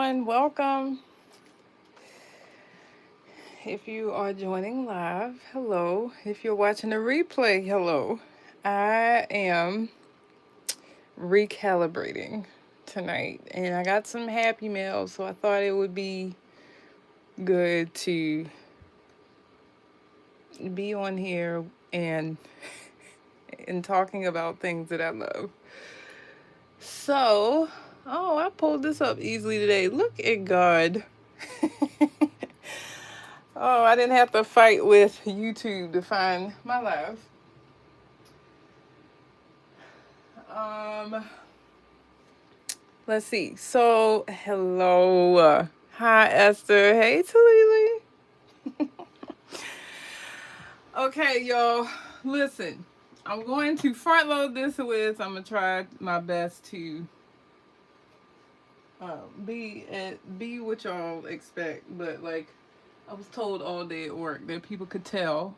everyone. Welcome. If you are joining live, hello. If you're watching the replay, hello. I am recalibrating tonight and I got some happy mail, so I thought it would be good to be on here and talking about things that I love. So, oh, I pulled this up easily today. Look at God. Oh, I didn't have to fight with YouTube to find my life. Um, let's see. So, hello. Hi, Esther. Hey, Talili. Okay, y'all. Listen, I'm going to front load this with. I'm gonna try my best to be what y'all expect. But like, I was told all day at work that people could tell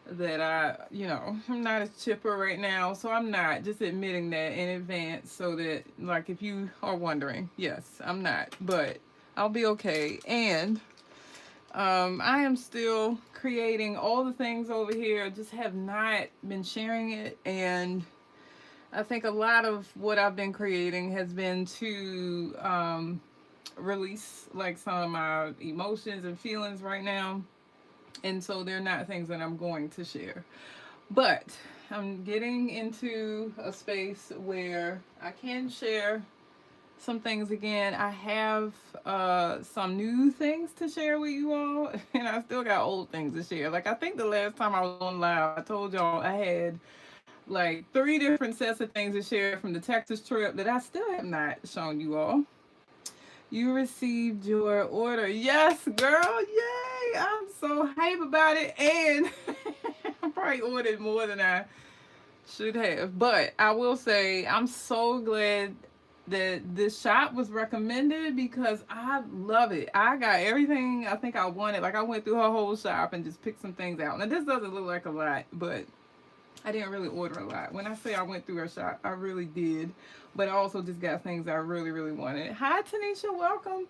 that I'm not as chipper right now, so I'm not just admitting that in advance so that, like, if you are wondering, yes, I'm not, but I'll be okay. And I am still creating all the things over here, just have not been sharing it. And I think a lot of what I've been creating has been to release like some of my emotions and feelings right now, and so they're not things that I'm going to share. But I'm getting into a space where I can share some things again. I have some new things to share with you all, and I still got old things to share. Like, I think the last time I was on live, I told y'all I had like 3 different sets of things to share from the Texas trip that I still have not shown you all. You received your order. Yes, girl. Yay. I'm so hype about it. And I probably ordered more than I should have. But I will say, I'm so glad that this shop was recommended because I love it. I got everything I think I wanted. Like, I went through her whole shop and just picked some things out. Now, this doesn't look like a lot, but I didn't really order a lot. When I say I went through her shop, I really did. But I also just got things I really, really wanted. Hi, Tanisha. Welcome.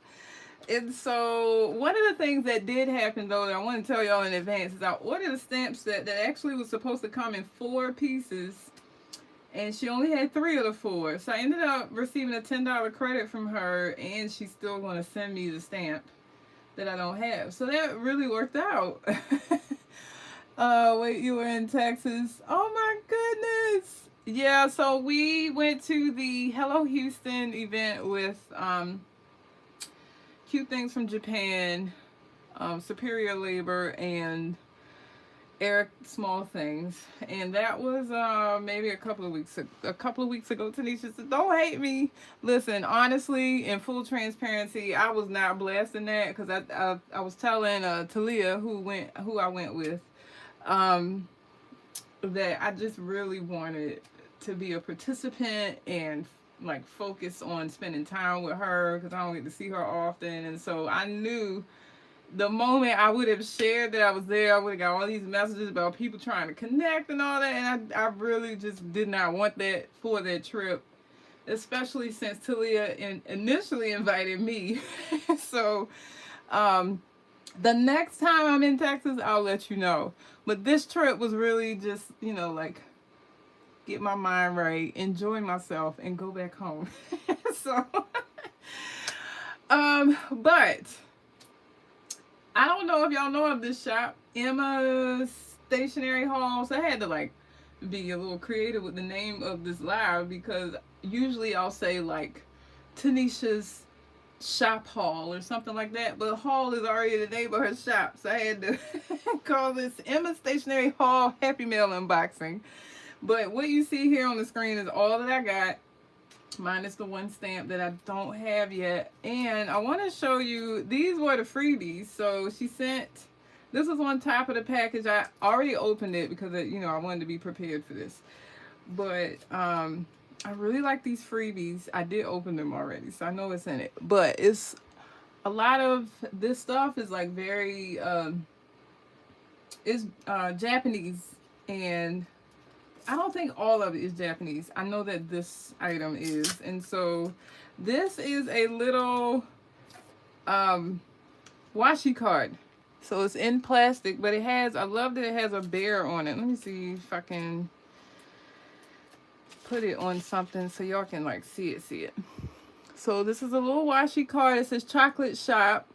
And so one of the things that did happen, though, that I want to tell y'all in advance is I ordered a stamp set that actually was supposed to come in 4 pieces. And she only had 3 of the 4. So I ended up receiving a $10 credit from her. And she's still going to send me the stamp that I don't have. So that really worked out. Wait, you were in Texas. Oh my goodness. Yeah, so we went to the Hello Houston event with Cute Things from Japan, Superior Labor, and Eric Small Things. And that was maybe a couple of weeks ago. Tanisha said, "Don't hate me." Listen, honestly, in full transparency, I was not blasting that because I was telling Talia who I went with, um, that I just really wanted to be a participant and like focus on spending time with her because I don't get to see her often. And so I knew the moment I would have shared that I was there, I would have got all these messages about people trying to connect and all that. And I really just did not want that for that trip, especially since Talia initially invited me. So the next time I'm in Texas, I'll let you know. But this trip was really just, like, get my mind right, enjoy myself, and go back home. So, but I don't know if y'all know of this shop, Emma Stationery Hall. So I had to like be a little creative with the name of this live because usually I'll say like Tanisha's shop hall or something like that, but hall is already the name of her shop, so I had to call this Emma Stationery Hall Happy Mail unboxing. But what you see here on the screen is all that I got, minus the one stamp that I don't have yet. And I want to show you, these were the freebies. So she sent, this was on top of the package. I already opened it because I wanted to be prepared for this, but I really like these freebies. I did open them already, so I know it's in it. But it's a lot of this stuff is like very it's Japanese, and I don't think all of it is Japanese. I know that this item is, and so this is a little um, washi card. So it's in plastic, but it has, I love that it has a bear on it. Let me see if I can put it on something so y'all can like see it. So this is a little washi card. It says chocolate shop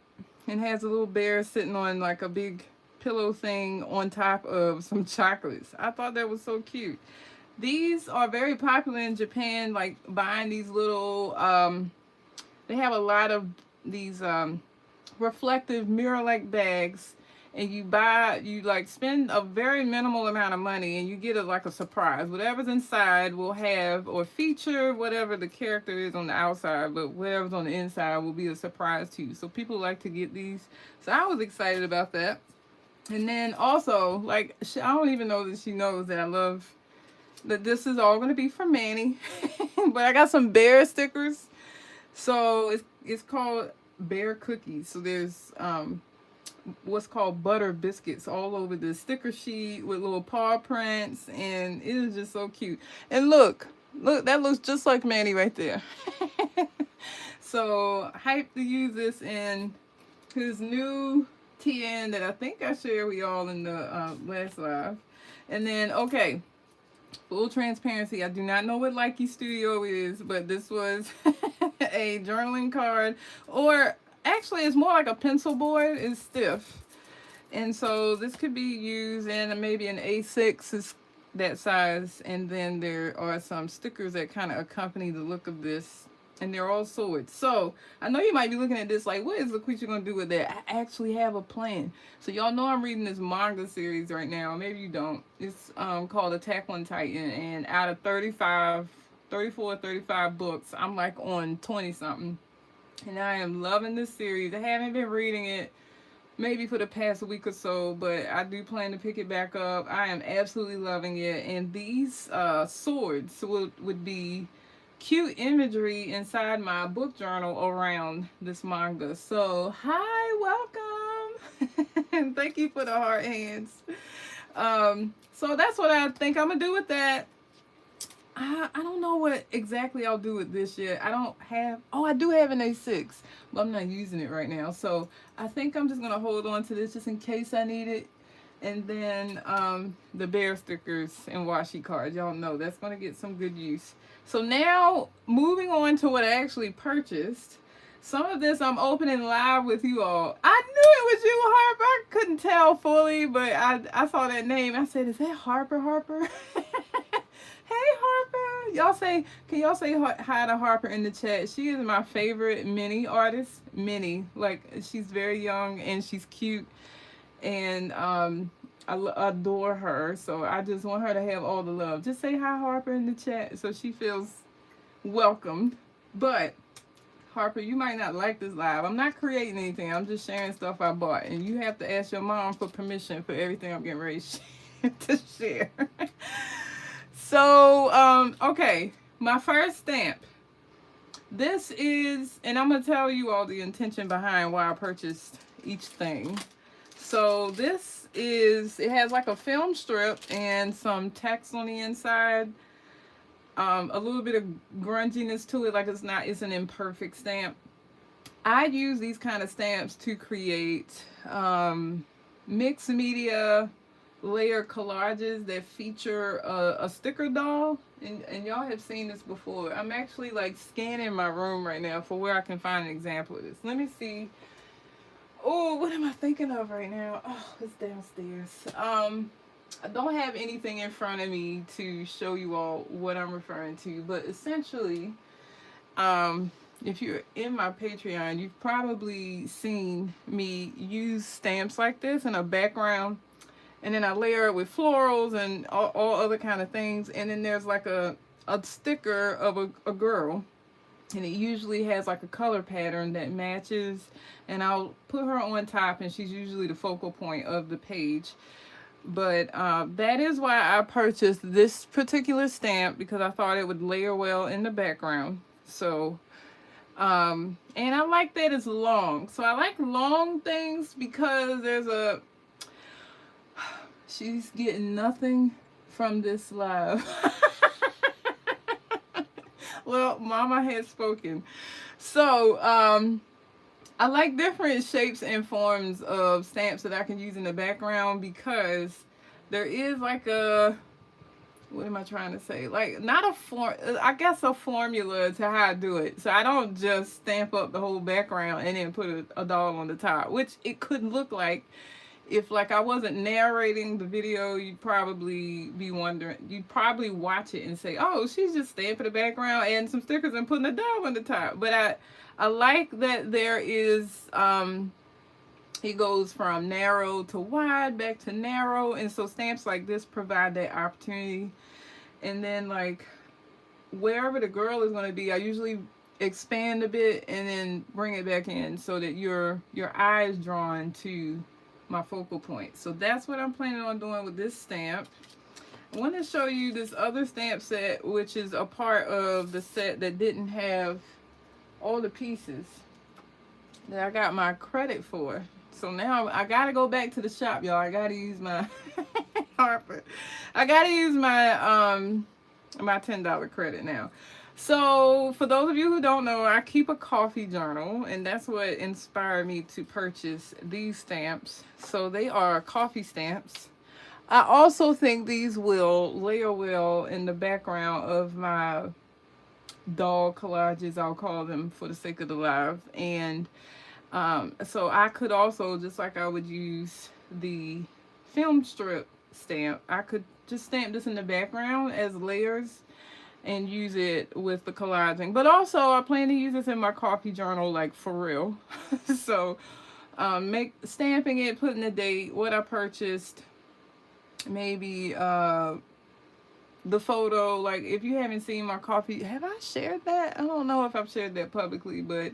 and has a little bear sitting on like a big pillow thing on top of some chocolates. I thought that was so cute. These are very popular in Japan, like buying these little, they have a lot of these reflective mirror-like bags, and you like spend a very minimal amount of money and you get like a surprise. Whatever's inside will have or feature whatever the character is on the outside, but whatever's on the inside will be a surprise to you. So people like to get these. So I was excited about that. And then also, like, I don't even know that she knows that I love that this is all going to be for Manny. But I got some bear stickers. So it's called bear cookies. So there's what's called butter biscuits all over the sticker sheet with little paw prints, and it is just so cute. And look, that looks just like Manny right there. So hyped to use this in his new TN that I think I shared with y'all in the last live. And then, okay, full transparency, I do not know what Likey Studio is, but this was a journaling card, or actually it's more like a pencil board. It's stiff, and so this could be used in maybe an A6 is that size. And then there are some stickers that kind of accompany the look of this, and they're all swords. So I know you might be looking at this like, what is LaQuisha gonna do with that? I actually have a plan. So y'all know I'm reading this manga series right now. Maybe you don't. It's called Attack on Titan, and out of 34, 35 books, I'm like on 20 something. And I am loving this series. I haven't been reading it maybe for the past week or so, but I do plan to pick it back up. I am absolutely loving it. And these swords would be cute imagery inside my book journal around this manga. So hi, welcome. And thank you for the heart hands. So that's what I think I'm gonna do with that. I don't know what exactly I'll do with this yet. I do have an A6, but I'm not using it right now. So I think I'm just gonna hold on to this just in case I need it. And then the bear stickers and washi cards, y'all know that's gonna get some good use. So now moving on to what I actually purchased. Some of this I'm opening live with you all. I knew it was you, Harper. I couldn't tell fully, but I saw that name. I said, is that Harper? Hey Harper. Can y'all say hi to Harper in the chat? She is my favorite mini artist. Mini. Like, she's very young and she's cute. And I adore her. So I just want her to have all the love. Just say hi, Harper, in the chat so she feels welcomed. But Harper, you might not like this live. I'm not creating anything. I'm just sharing stuff I bought. And you have to ask your mom for permission for everything I'm getting ready to share. So, okay. My first stamp. This is, and I'm going to tell you all the intention behind why I purchased each thing. So this is, it has like a film strip and some text on the inside. A little bit of grunginess to it, like it's an imperfect stamp. I use these kind of stamps to create mixed media layer collages that feature a sticker doll. And y'all have seen this before. I'm actually like scanning my room right now for where I can find an example of this. Let me see. Oh, what am I thinking of right now? Oh, it's downstairs. I don't have anything in front of me to show you all what I'm referring to, but essentially, if you're in my Patreon, you've probably seen me use stamps like this in a background, and then I layer it with florals and all other kind of things, and then there's like a sticker of a girl, and it usually has like a color pattern that matches, and I'll put her on top, and she's usually the focal point of the page. But that is why I purchased this particular stamp, because I thought it would layer well in the background. So and I like that it's long. So I like long things because there's she's getting nothing from this live. Well, Mama has spoken. So I like different shapes and forms of stamps that I can use in the background because there is like a, what am I trying to say? Like not a form, I guess a formula to how I do it. So I don't just stamp up the whole background and then put a doll on the top, which it could look like if like I wasn't narrating the video. You'd probably be wondering, you'd probably watch it and say, oh, she's just stamping the background and some stickers and putting a dog on the top. But I like that there is it goes from narrow to wide, back to narrow, and so stamps like this provide that opportunity. And then like wherever the girl is going to be, I usually expand a bit and then bring it back in so that your eye is drawn to my focal point. So that's what I'm planning on doing with this stamp. I want to show you this other stamp set, which is a part of the set that didn't have all the pieces that I got my credit for. So now I gotta go back to the shop, y'all. I gotta use my Harper. I gotta use my my $10 credit now. So for those of you who don't know, I keep a coffee journal, and that's what inspired me to purchase these stamps. So they are coffee stamps. I also think these will layer well in the background of my doll collages, I'll call them for the sake of the live. And so I could also, just like I would use the film strip stamp, I could just stamp this in the background as layers and use it with the collaging. But also I plan to use this in my coffee journal, like for real. So stamping it, putting the date, what I purchased, maybe the photo. Like if you haven't seen my coffee, have I shared that? I don't know if I've shared that publicly, but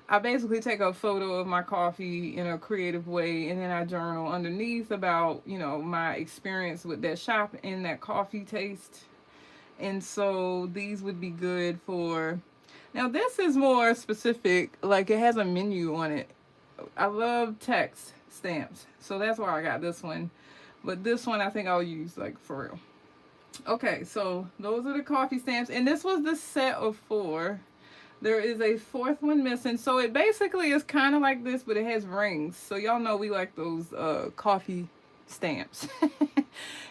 I basically take a photo of my coffee in a creative way, and then I journal underneath about, you know, my experience with that shop and that coffee taste. And so these would be good for, now this is more specific, like it has a menu on it. I love text stamps, so that's why I got this one. But this one I think I'll use like for real. Okay, so those are the coffee stamps, and this was the set of 4. There is a 4th one missing. So it basically is kind of like this, but it has rings. So y'all know we like those coffee stamps.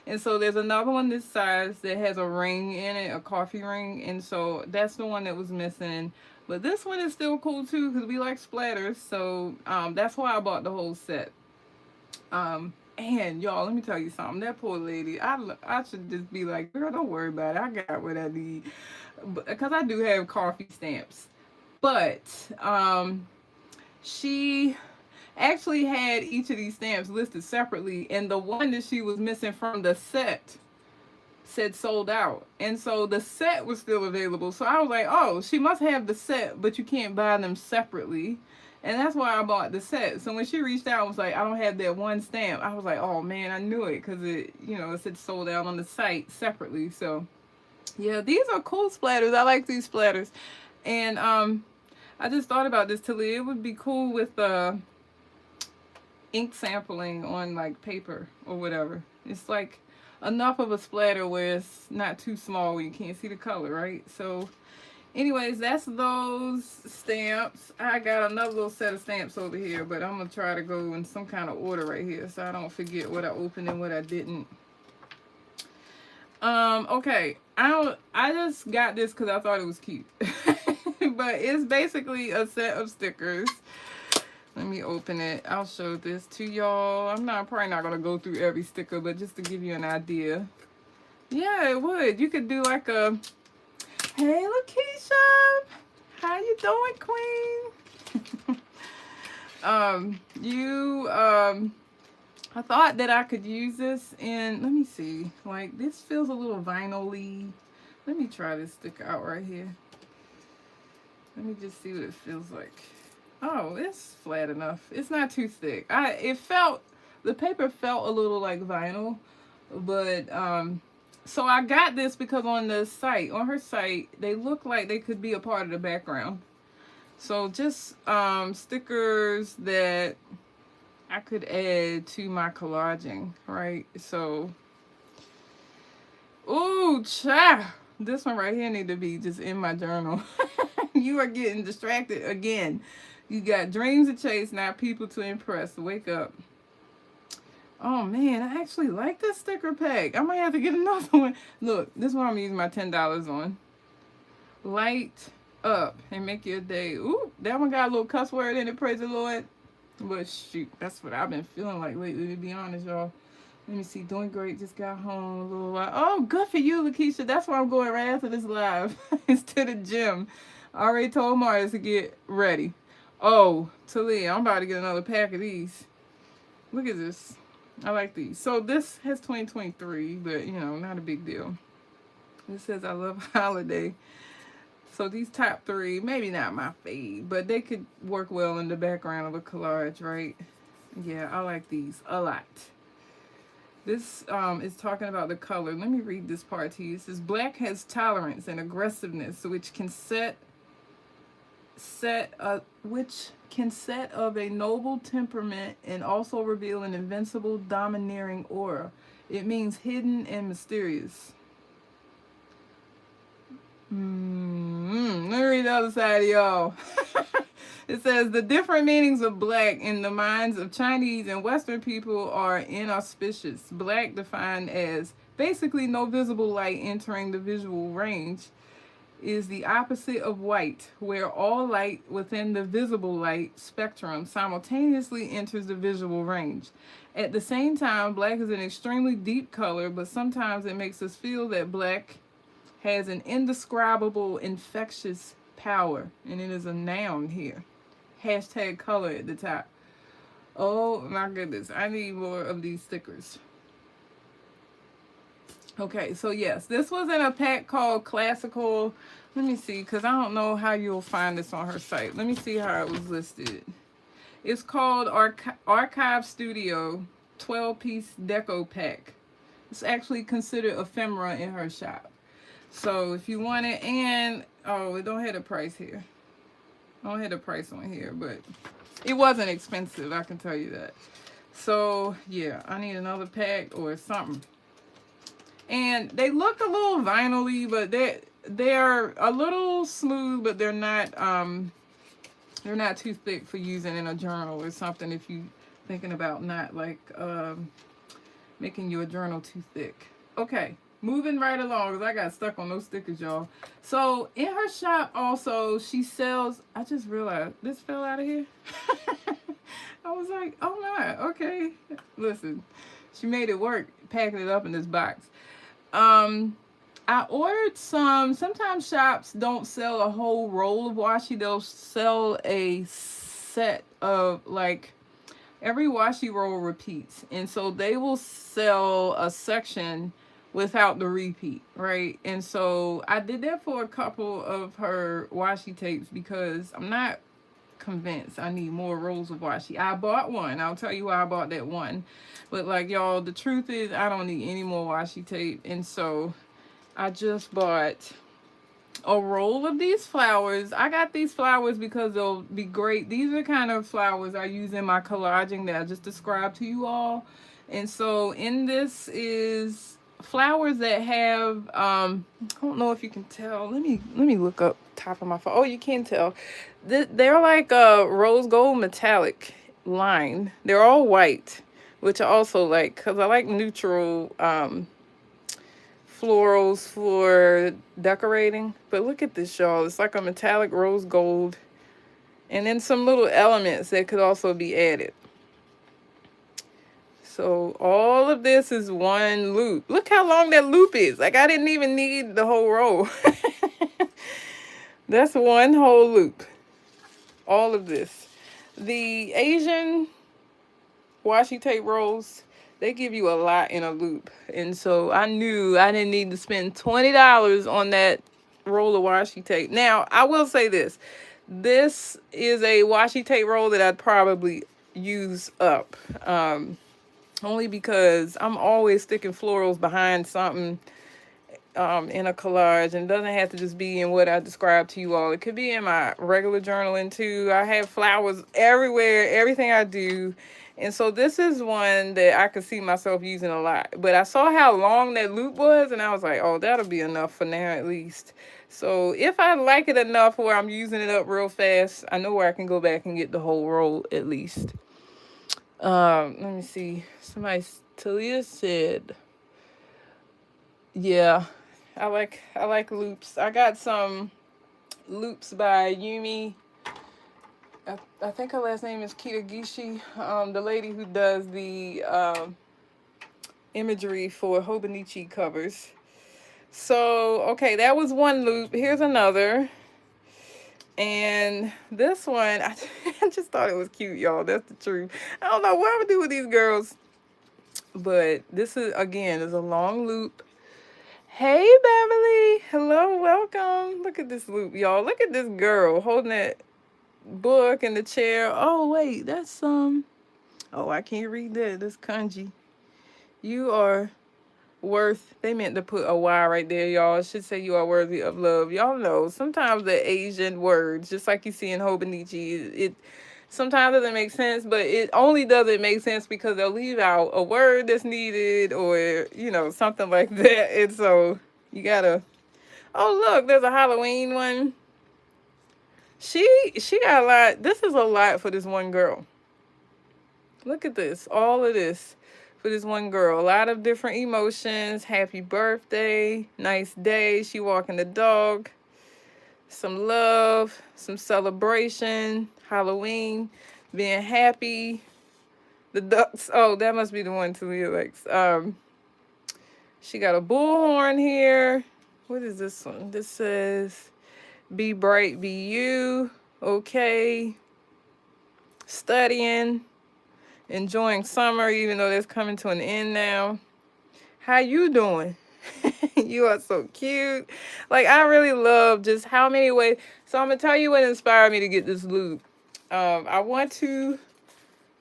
And so there's another one this size that has a ring in it, a coffee ring. And so that's the one that was missing. But this one is still cool too because we like splatters. So that's why I bought the whole set. And y'all, let me tell you something. That poor lady, I should just be like, girl, don't worry about it. I got what I need. Because I do have coffee stamps. But she actually had each of these stamps listed separately, and the one that she was missing from the set said sold out. And so the set was still available. So I was like, oh, she must have the set, but you can't buy them separately. And that's why I bought the set. So when she reached out and was like, I don't have that one stamp, I was like, oh man, I knew it, because it, you know, it said sold out on the site separately. So yeah, these are cool splatters. I like these splatters. And I just thought about this, Tilly. It would be cool with ink sampling on like paper or whatever. It's like enough of a splatter where it's not too small where you can't see the color, right? So anyways, that's those stamps. I got another little set of stamps over here, but I'm gonna try to go in some kind of order right here so I don't forget what I opened and what I didn't. Okay, I just got this because I thought it was cute. But it's basically a set of stickers. Let me open it. I'll show this to y'all. I'm probably not gonna go through every sticker, but just to give you an idea. Yeah, it would. You could do like a, hey Lakeisha, how you doing, queen? I thought that I could use this in, let me see, like this feels a little vinyl-y. Let me try this sticker out right here. Let me just see what it feels like. Oh, it's flat enough. It's not too thick. The paper felt a little like vinyl, but so I got this because on her site, they look like they could be a part of the background. So just stickers that I could add to my collaging, right? So, ooh, child. This one right here need to be just in my journal. You are getting distracted again. You got dreams to chase, not people to impress. Wake up. Oh man, I actually like this sticker pack. I might have to get another one. Look, this is what I'm using my $10 on. Light up and make your day. Ooh, that one got a little cuss word in it, praise the Lord. But shoot, that's what I've been feeling like lately, to be honest, y'all. Let me see, doing great, just got home a little while. Oh, good for you, Lakeisha. That's why I'm going right after this live. It's to the gym. I already told Mars to get ready. Oh, Talia, I'm about to get another pack of these. Look at this. I like these. So this has 2023, but you know, not a big deal. It says I love holiday. So these top three, maybe not my fave, but they could work well in the background of a collage, right? Yeah, I like these a lot. This is talking about the color. Let me read this part to you. It says black has tolerance and aggressiveness, which can set of a noble temperament and also reveal an invincible, domineering aura. It means hidden and mysterious. Let me read the other side of y'all. It says the different meanings of black in the minds of Chinese and Western people are inauspicious. Black defined as basically no visible light entering the visual range is the opposite of white, where all light within the visible light spectrum simultaneously enters the visual range. At the same time, black is an extremely deep color, but sometimes it makes us feel that black has an indescribable infectious power, and it is a noun here. Hashtag color at the top. Oh my goodness, I need more of these stickers. Okay, so yes, this was in a pack called Classical. Let me see, because I don't know how you'll find this on her site. Let me see how it was listed. It's called Archive Studio 12-piece deco pack. It's actually considered ephemera in her shop. So if you want it, and oh, it don't have a price here. I don't have a price on here, but it wasn't expensive, I can tell you that. So yeah, I need another pack or something. And they look a little vinyl-y, but they're a little smooth, but they're not too thick for using in a journal or something if you thinking about not like making your journal too thick. Okay, moving right along, because I got stuck on those stickers, y'all. So in her shop also, she sells, I just realized this fell out of here. I was like, oh my, okay. Listen, she made it work, packing it up in this box. I ordered some. Sometimes shops don't sell a whole roll of washi. They'll sell a set of, like, every washi roll repeats. And so they will sell a section without the repeat, right? And so I did that for a couple of her washi tapes because I'm not convinced I need more rolls of washi. I bought one. I'll tell you why I bought that one. But like, y'all, the truth is I don't need any more washi tape. And so I just bought a roll of these flowers. I got these flowers because they'll be great. These are the kind of flowers I use in my collaging that I just described to you all. And so in this is flowers that have I don't know if you can tell. Let me look up top of my phone. Oh, you can tell. They're like a rose gold metallic line. They're all white, which I also like because I like neutral florals for decorating. But look at this, y'all. It's like a metallic rose gold, and then some little elements that could also be added. So all of this is one loop. Look how long that loop is. Like, I didn't even need the whole roll. That's one whole loop. All of this. The Asian washi tape rolls, they give you a lot in a loop. And so I knew I didn't need to spend $20 on that roll of washi tape. Now, I will say this. This is a washi tape roll that I'd probably use up. Only because I'm always sticking florals behind something. in a collage, and doesn't have to just be in what I described to you all. It could be in my regular journaling too. I have flowers everywhere, everything I do. And so this is one that I could see myself using a lot. But I saw how long that loop was, and I was like, oh, that'll be enough for now at least. So if I like it enough where I'm using it up real fast, I know where I can go back and get the whole roll at least. Let me see. Talia said, yeah, I like loops. I got some loops by Yumi. I think her last name is Kitagishi. The lady who does the imagery for Hobonichi covers. So, okay, that was one loop. Here's another. And this one, I just thought it was cute, y'all. That's the truth. I don't know what I'm gonna do with these girls. But this is a long loop. Hey, Beverly. Hello, welcome. Look at this loop, y'all. Look at this girl holding that book in the chair. Oh, wait, that's oh, I can't read that. That's kanji. You are worth, they meant to put a Y right there, y'all. It should say you are worthy of love. Y'all know sometimes the Asian words, just like you see in Hobonichi, it sometimes doesn't make sense, but it only doesn't make sense because they'll leave out a word that's needed, or something like that. And so you gotta, oh look, there's a Halloween one. She got a lot. This is a lot for this one girl. Look at this, all of this for this one girl. A lot of different emotions. Happy birthday, nice day, she walking the dog, some love, some celebration, Halloween, being happy, the ducks. Oh, that must be the one Talia likes. She got a bullhorn here. What is this one? This says, be bright, be you. Okay. Studying. Enjoying summer, even though that's coming to an end now. How you doing? You are so cute. Like, I really love just how many ways. So I'm gonna tell you what inspired me to get this loop. I want to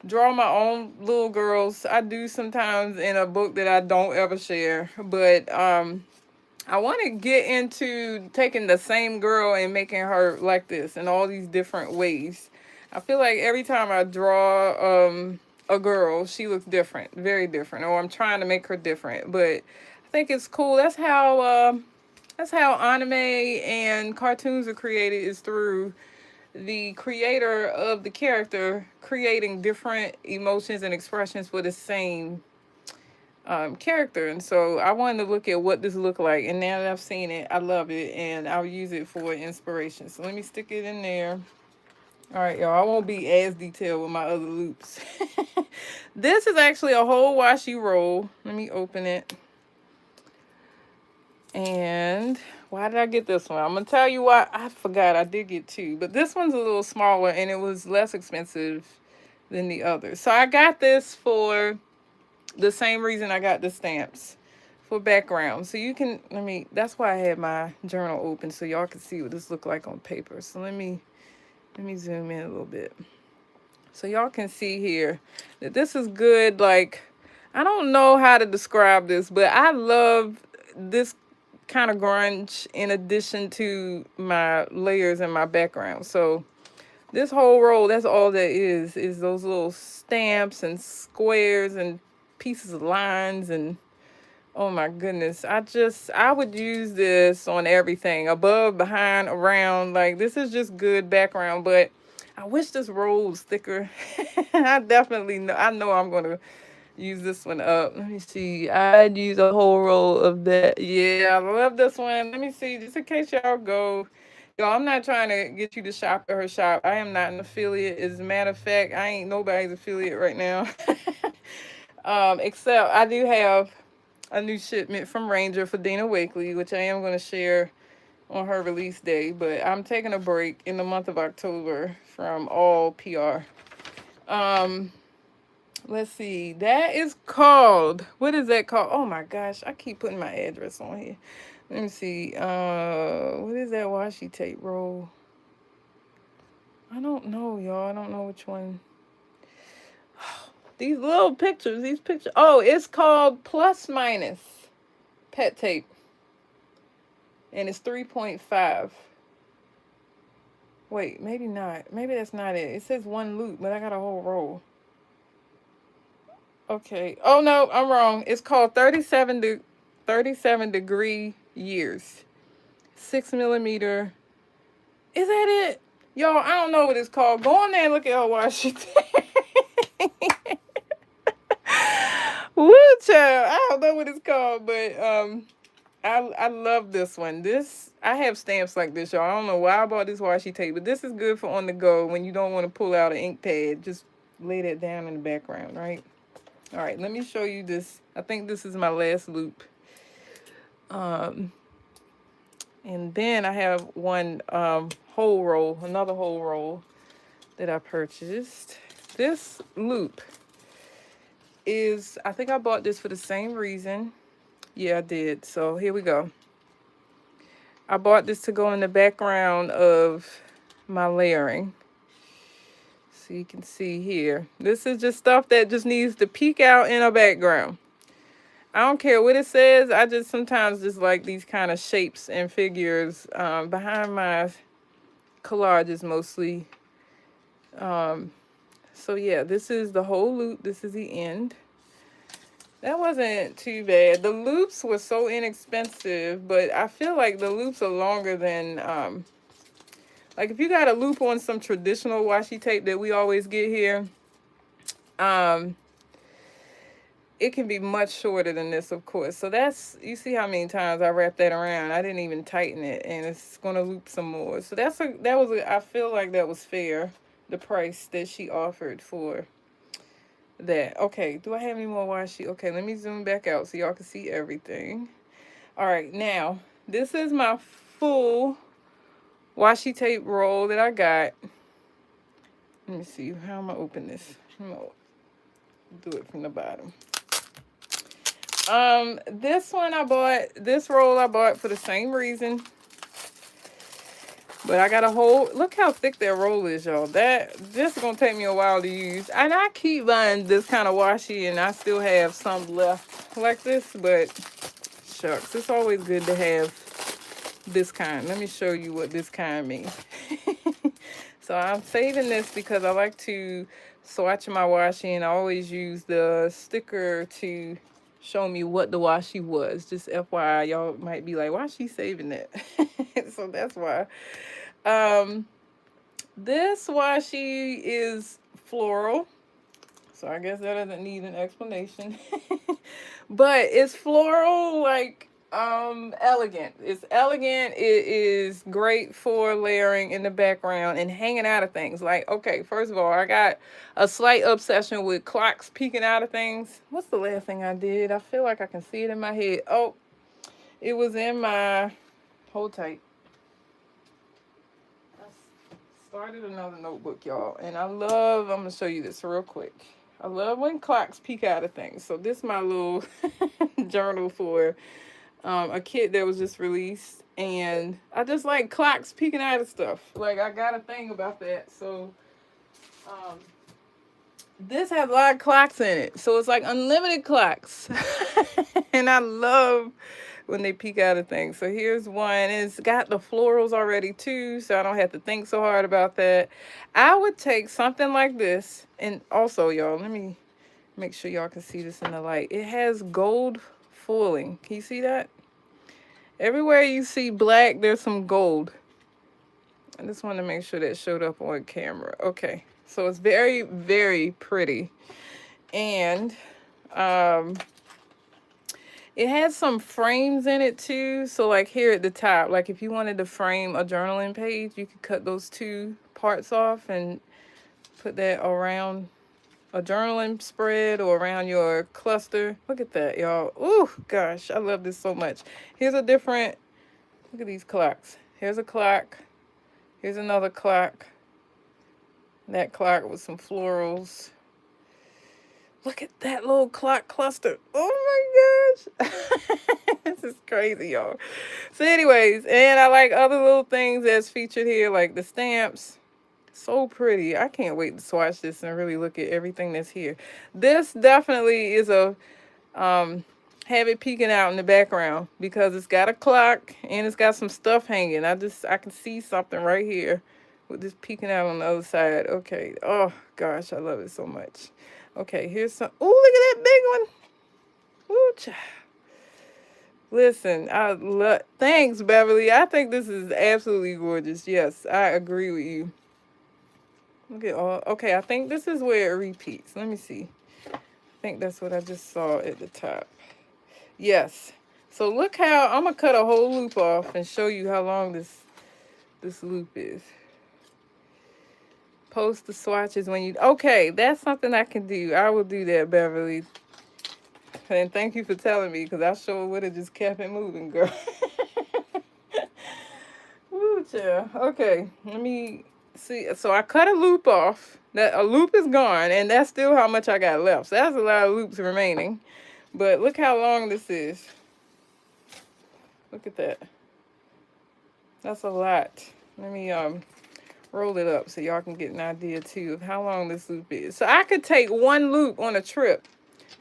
draw my own little girls. I do sometimes in a book that I don't ever share, but I want to get into taking the same girl and making her like this in all these different ways. I feel like every time I draw a girl, she looks different, very different, or I'm trying to make her different. But I think it's cool. That's how anime and cartoons are created, is through the creator of the character creating different emotions and expressions for the same character. And so I wanted to look at what this looked like, and now that I've seen it, I love it, and I'll use it for inspiration. So let me stick it in there. All right, y'all, I won't be as detailed with my other loops. This is actually a whole washi roll. Let me open it. And why did I get this one? I'm gonna tell you why. I forgot I did get two, but this one's a little smaller and it was less expensive than the other. So I got this for the same reason I got the stamps, for background. So you can, that's why I had my journal open, so y'all can see what this look like on paper. So let me zoom in a little bit. So y'all can see here that this is good. Like, I don't know how to describe this, but I love this kind of grunge in addition to my layers and my background. So this whole roll, that's all that is those little stamps and squares and pieces of lines. And oh my goodness, I would use this on everything, above, behind, around. Like, this is just good background. But I wish this roll was thicker. I know I'm gonna use this one up. Let me see. I'd use a whole roll of that. Yeah, I love this one. Let me see, just in case y'all go. Y'all, I'm not trying to get you to shop at her shop. I am not an affiliate. As a matter of fact, I ain't nobody's affiliate right now. Except I do have a new shipment from Ranger for Dina Wakely, which I am going to share on her release day. But I'm taking a break in the month of October from all PR. Let's see. That is called, what is that called? Oh my gosh, I keep putting my address on here. Let me see. What is that washi tape roll? I don't know, y'all. I don't know which one. These little pictures, Oh, it's called Plus Minus Pet Tape. and it's 3.5. Wait, maybe not. Maybe that's not it. It says one loop, but I got a whole roll. Okay. Oh no, I'm wrong. It's called 37 degree years. 6 millimeter. Is that it? Y'all, I don't know what it's called. Go on there and look at her Washington. Woo, child. I don't know what it's called, but I love this one. This I have stamps like this, y'all. I don't know why I bought this washi tape, but this is good for on the go when you don't want to pull out an ink pad. Just lay that down in the background, right? All right, let me show you this. I think this is my last loop. And then I have one whole roll, another whole roll that I purchased. This loop is, I think I bought this for the same reason. Yeah, I did. So here we go. I bought this to go in the background of my layering. So you can see here. This is just stuff that just needs to peek out in a background. I don't care what it says. I just sometimes just like these kind of shapes and figures behind my collages mostly. So yeah, this is the whole loop. This is the end. That wasn't too bad. The loops were so inexpensive, but I feel like the loops are longer than, like if you got a loop on some traditional washi tape that we always get here, it can be much shorter than this, of course. So that's, you see how many times I wrapped that around. I didn't even tighten it, and it's going to loop some more. So I feel like that was fair, the price that she offered for that. Okay, do I have any more washi? Okay, let me zoom back out so y'all can see everything. All right, now this is my full washi tape roll that I got. Let me see, how am I open this? I'm gonna do it from the bottom. This one I bought, this roll I bought for the same reason. But I got a whole, look how thick that roll is, y'all. This is going to take me a while to use. And I keep buying this kind of washi, and I still have some left like this. But, shucks, it's always good to have this kind. Let me show you what this kind means. So I'm saving this because I like to swatch my washi, and I always use the sticker to show me what the washi was. Just FYI, y'all might be like, why is she saving that? So that's why. This washi is floral, so I guess that doesn't need an explanation. But it's floral, like elegant. It's elegant. It is great for layering in the background and hanging out of things. Like, okay, first of all, I got a slight obsession with clocks peeking out of things. What's the last thing I did? I feel like I can see it in my head. Oh, it was in my, hold tight. Started another notebook, y'all, and I'm gonna show you this real quick. I love when clocks peek out of things. So this is my little journal for a kit that was just released, and I just like clocks peeking out of stuff. Like, I got a thing about that. So this has a lot of clocks in it, so it's like unlimited clocks. And I love when they peek out of things. So here's one. It's got the florals already too, so I don't have to think so hard about that. I would take something like this, and also, y'all, let me make sure y'all can see this in the light. It has gold foiling. Can you see that? Everywhere you see black, there's some gold. I just wanted to make sure that showed up on camera. Okay, so it's very, very pretty. And it has some frames in it too. So like here at the top, like if you wanted to frame a journaling page, you could cut those two parts off and put that around a journaling spread or around your cluster. Look at that, y'all. Ooh, gosh, I love this so much. Here's a different, look at these clocks. Here's a clock. Here's another clock. That clock with some florals. Look at that little clock cluster. Oh my gosh. This is crazy, y'all. So anyways, and I like other little things that's featured here, like the stamps. So pretty. I can't wait to swatch this and really look at everything that's here. This definitely is a, have it peeking out in the background because it's got a clock and it's got some stuff hanging. I can see something right here with this peeking out on the other side. Okay. Oh gosh, I love it so much. Okay, here's some. Oh, look at that big one. Ooh, child. Listen, I love. Thanks, Beverly. I think this is absolutely gorgeous. Yes, I agree with you. Look at all. Okay, I think this is where it repeats. Let me see. I think that's what I just saw at the top. Yes. So look how I'm gonna cut a whole loop off and show you how long this loop is. Post the swatches when you. Okay, that's something I can do. I will do that, Beverly. And thank you for telling me, because I sure would have just kept it moving, girl. Woo, child. Okay, let me see. So I cut a loop off. That a loop is gone, and that's still how much I got left. So that's a lot of loops remaining. But look how long this is. Look at that. That's a lot. Let me roll it up so y'all can get an idea too of how long this loop is. So I could take one loop on a trip,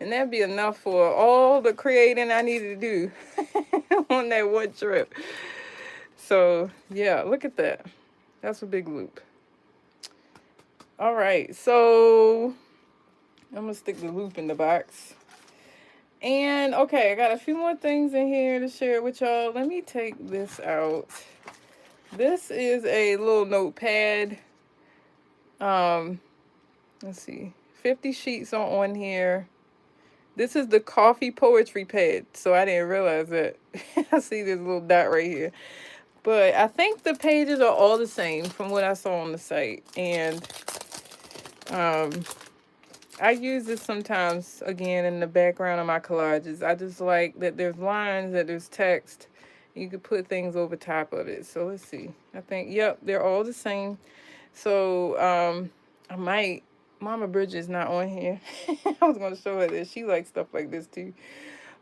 and that'd be enough for all the creating I needed to do on that one trip. So yeah, look at that. That's a big loop. All right, so I'm gonna stick the loop in the box. And okay, I got a few more things in here to share with y'all. Let me take this out. This is a little notepad. Let's see, 50 sheets are on here. This is the coffee poetry pad, so I didn't realize that. I see this little dot right here. But I think the pages are all the same from what I saw on the site. And I use this sometimes, again, in the background of my collages. I just like that there's lines, that there's text. You could put things over top of it. So let's see. I think, yep, they're all the same. So I might, Mama Bridget's not on here. I was going to show her this. She likes stuff like this too.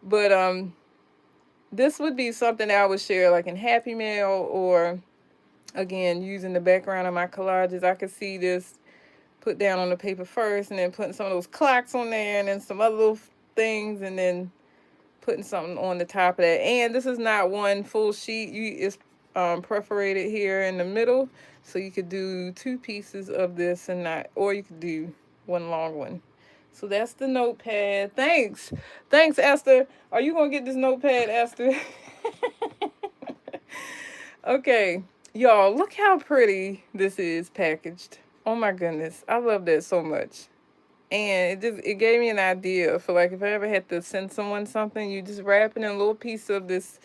But this would be something I would share like in Happy Mail, or again, using the background of my collages. I could see this put down on the paper first, and then putting some of those clocks on there, and then some other little things, and then putting something on the top of that. And this is not one full sheet. It's perforated here in the middle, so you could do two pieces of this, and not, or you could do one long one. So that's the notepad. Thanks, Esther. Are you gonna get this notepad, Esther? Okay, y'all, look how pretty this is packaged. Oh my goodness, I love that so much. And it gave me an idea for, like, if I ever had to send someone something, you just wrap it in a little piece of this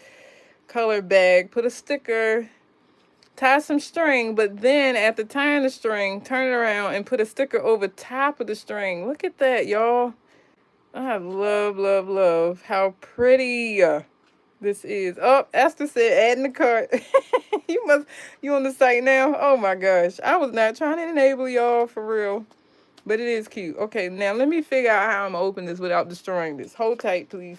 color bag, put a sticker, tie some string, but then after tying the string, turn it around and put a sticker over top of the string. Look at that, y'all. I love how pretty this is. Oh, Esther said add in the cart. You on the site now? Oh my gosh. I was not trying to enable y'all, for real. But it is cute. Okay, now let me figure out how I'm gonna open this without destroying this. Hold tight, please.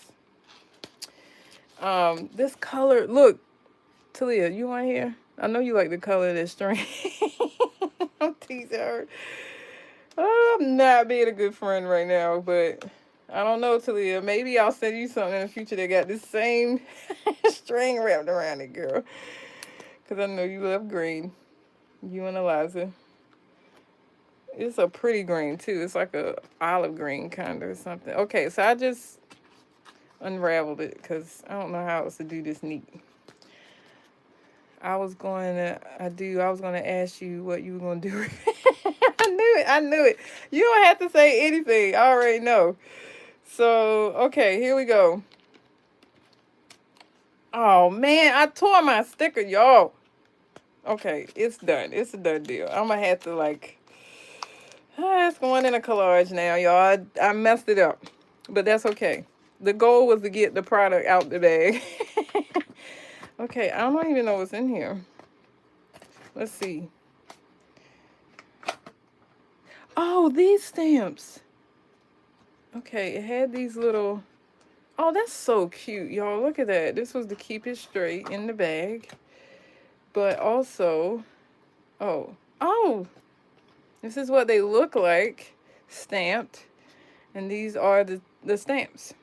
This color, look, Talia, you want here? I know you like the color of this string. I'm teasing her. Oh, I'm not being a good friend right now, but I don't know, Talia. Maybe I'll send you something in the future that got this same string wrapped around it, girl. Because I know you love green. You and Eliza. It's a pretty green, too. It's like a olive green kind of, or something. Okay, so I just unraveled it because I don't know how else to do this neat. I was going to ask you what you were going to do. I knew it. You don't have to say anything. I already know. So, okay, here we go. Oh, man, I tore my sticker, y'all. Okay, it's done. It's a done deal. I'm going to have to, like, it's going in a collage now, y'all. I messed it up, but that's okay. The goal was to get the product out the bag. Okay, I don't even know what's in here. Let's see. Oh, these stamps. Okay, it had these little... Oh, that's so cute, y'all. Look at that. This was to keep it straight in the bag. But also... Oh! This is what they look like, stamped. And these are the stamps.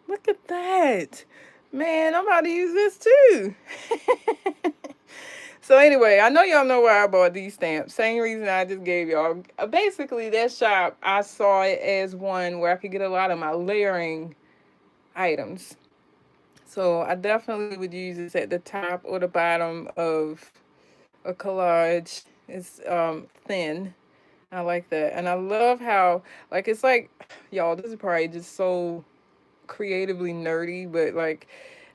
Look at that. Man, I'm about to use this too. So anyway, I know y'all know where I bought these stamps. Same reason I just gave y'all. Basically, that shop, I saw it as one where I could get a lot of my layering items. So I definitely would use this at the top or the bottom of a collage. It's thin. I like that. And I love how, like, it's like, y'all, this is probably just so creatively nerdy, but like,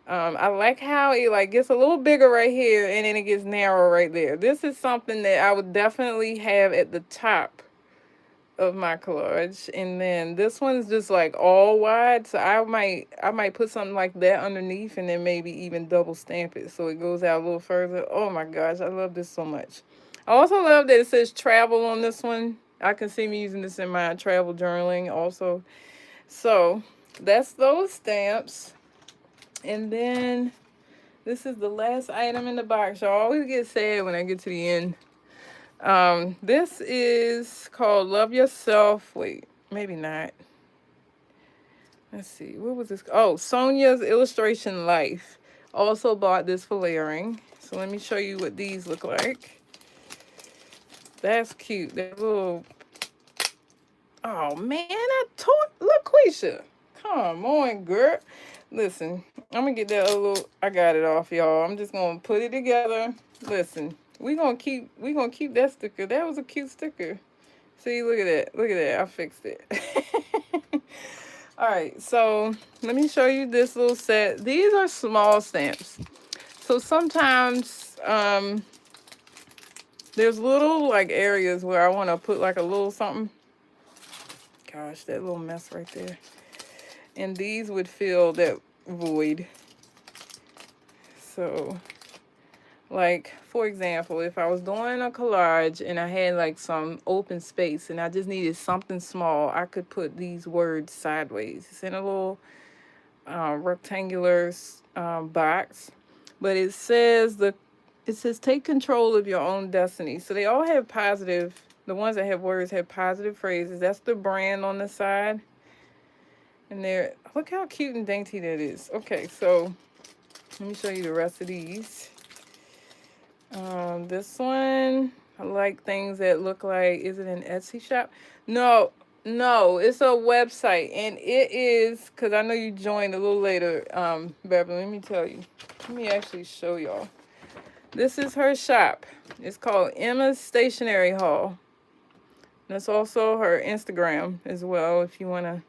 I like how it like gets a little bigger right here and then it gets narrow right there. This is something that I would definitely have at the top of my collage, and then this one's just like all wide, so I might put something like that underneath and then maybe even double stamp it so it goes out a little further. Oh my gosh, I love this so much. I also love that it says travel on this one. I can see me using this in my travel journaling also. So that's those stamps. And then this is the last item in the box. I always get sad when I get to the end. This is called Love Yourself. Wait, maybe not. Let's see. What was this? Oh, Sonia's Illustration Life. Also bought this for layering. So let me show you what these look like. That's cute. That little. Oh man, I tore. Look, Quisha. Come on, girl. Listen, I'm gonna get that a little. I got it off, y'all. I'm just gonna put it together. Listen, we gonna keep that sticker. That was a cute sticker. See, look at that. Look at that. I fixed it. All right, so let me show you this little set. These are small stamps. So sometimes there's little like areas where I want to put like a little something. Gosh, that little mess right there. And these would fill that void. So like, for example, if I was doing a collage and I had like some open space and I just needed something small, I could put these words sideways. It's in a little rectangular box, but it says take control of your own destiny. So they all have positive. The ones that have words have positive phrases. That's the brand on the side. And they're, look how cute and dainty that is. Okay, so let me show you the rest of these. This one, I like things that look like, is it an Etsy shop? No, it's a website, and it is, because I know you joined a little later, Beverly, let me tell you. Let me actually show y'all. This is her shop. It's called Emma's Stationery Haul. That's also her Instagram as well, if you want to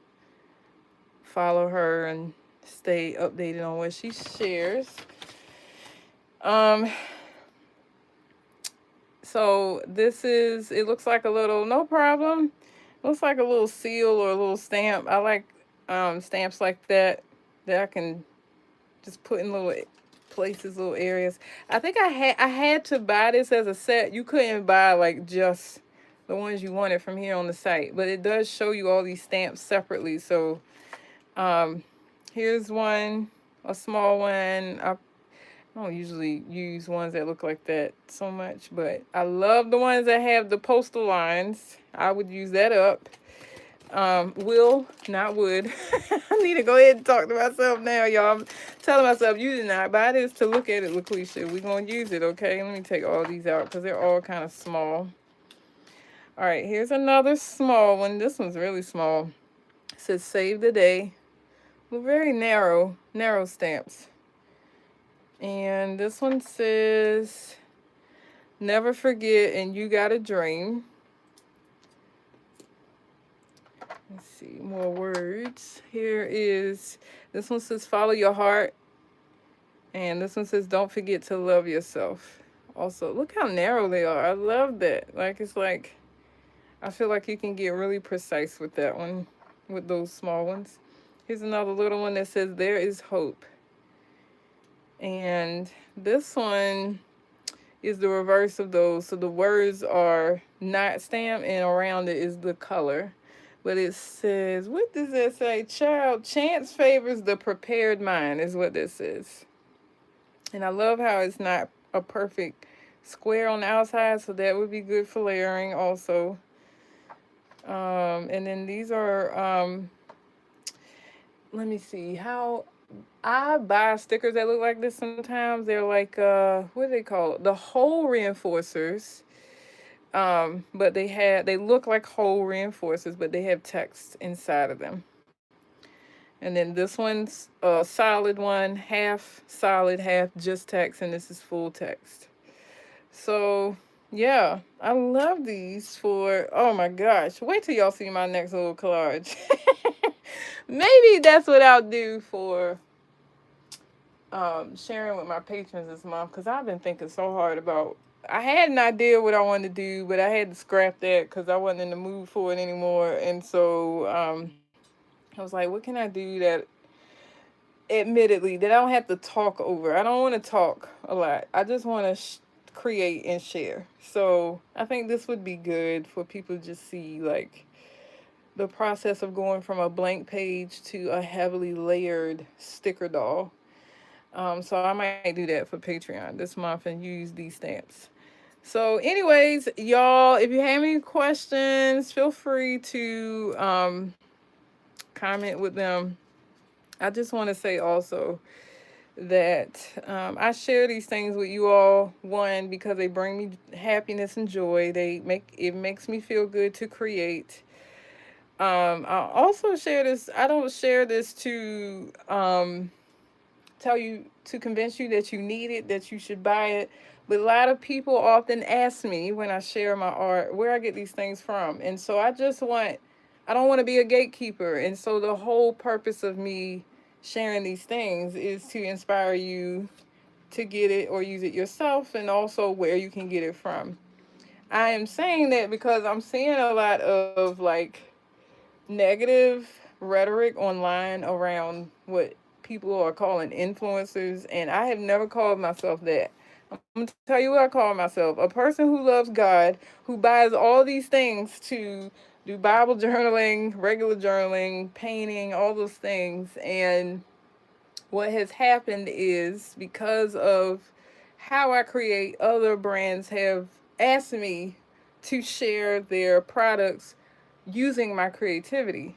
follow her and stay updated on what she shares. So this is, it looks like a little, no problem. Looks like a little seal or a little stamp. I like stamps like that I can just put in little places, little areas. I think I had to buy this as a set. You couldn't buy like just the ones you wanted from here on the site, but it does show you all these stamps separately. So here's one, a small one. I don't usually use ones that look like that so much, but I love the ones that have the postal lines. I would use that up. Will, not would. I need to go ahead and talk to myself now, y'all. I'm telling myself, you did not buy this to look at it, LaQuisha. We're going to use it, okay? Let me take all these out because they're all kind of small. All right, here's another small one. This one's really small. It says, save the day. Well, very narrow stamps. And this one says, never forget and you got a dream. Let's see, more words. This one says, follow your heart. And this one says, don't forget to love yourself. Also, look how narrow they are. I love that. Like, it's like, I feel like you can get really precise with that one, with those small ones. Here's another little one that says, there is hope. And this one is the reverse of those. So the words are not stamped and around it is the color. But it says, what does that say? Child, chance favors the prepared mind is what this says. And I love how it's not a perfect square on the outside, so that would be good for layering also. And then these are let me see how I buy stickers that look like this sometimes. They're like what do they call it? The hole reinforcers. But they look like hole reinforcers, but they have text inside of them. And then this one's a solid one, half solid, half just text, and this is full text. So yeah, I love these for, oh my gosh. Wait till y'all see my next little collage. Maybe that's what I'll do for sharing with my patrons this month, because I've been thinking so hard about. I had an idea what I wanted to do, but I had to scrap that because I wasn't in the mood for it anymore. And so I was like, what can I do that, admittedly, that I don't have to talk over? I don't want to talk a lot. I just want to create and share. So I think this would be good for people to just see, like, the process of going from a blank page to a heavily layered sticker doll. So I might do that for Patreon this month and use these stamps. So, anyways, y'all, if you have any questions, feel free to comment with them. I just want to say also that I share these things with you all. One, because they bring me happiness and joy. It makes me feel good to create. I also share this. I don't share this to tell you, to convince you that you need it, that you should buy it. But a lot of people often ask me when I share my art where I get these things from. And so I don't want to be a gatekeeper. And so the whole purpose of me sharing these things is to inspire you to get it or use it yourself, and also where you can get it from. I am saying that because I'm seeing a lot of like negative rhetoric online around what people are calling influencers, and I have never called myself that. I'm gonna tell you what I call myself: a person who loves God, who buys all these things to do Bible journaling, regular journaling, painting, all those things. And what has happened is, because of how I create, other brands have asked me to share their products using my creativity.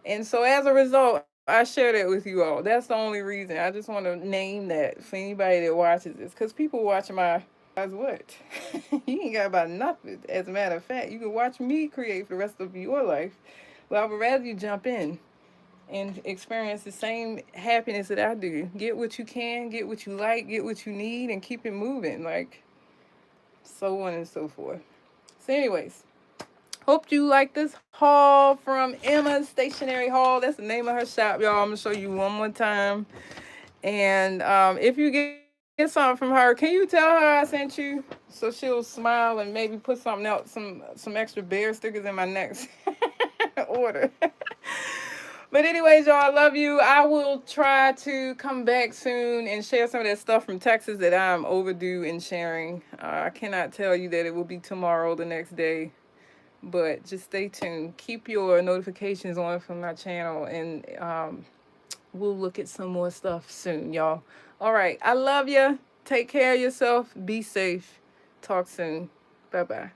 And so as a result, I share that with you all. That's the only reason. I just want to name that for anybody that watches this, because people watching my guys what? You ain't got about nothing. As a matter of fact, you can watch me create for the rest of your life. But I would rather you jump in and experience the same happiness that I do. Get what you can, get what you like, get what you need, and keep it moving. Like, so on and so forth. So, anyways, hope you like this haul from Emma's Stationery Haul. That's the name of her shop, y'all. I'm gonna show you one more time. And if you get something from her, can you tell her I sent you? So she'll smile and maybe put something else, some extra bear stickers in my next order. But anyways, y'all, I love you. I will try to come back soon and share some of that stuff from Texas that I'm overdue in sharing. I cannot tell you that it will be tomorrow, the next day, but just stay tuned. Keep your notifications on from my channel, and we'll look at some more stuff soon, y'all. All right. I love you. Take care of yourself. Be safe. Talk soon. Bye bye.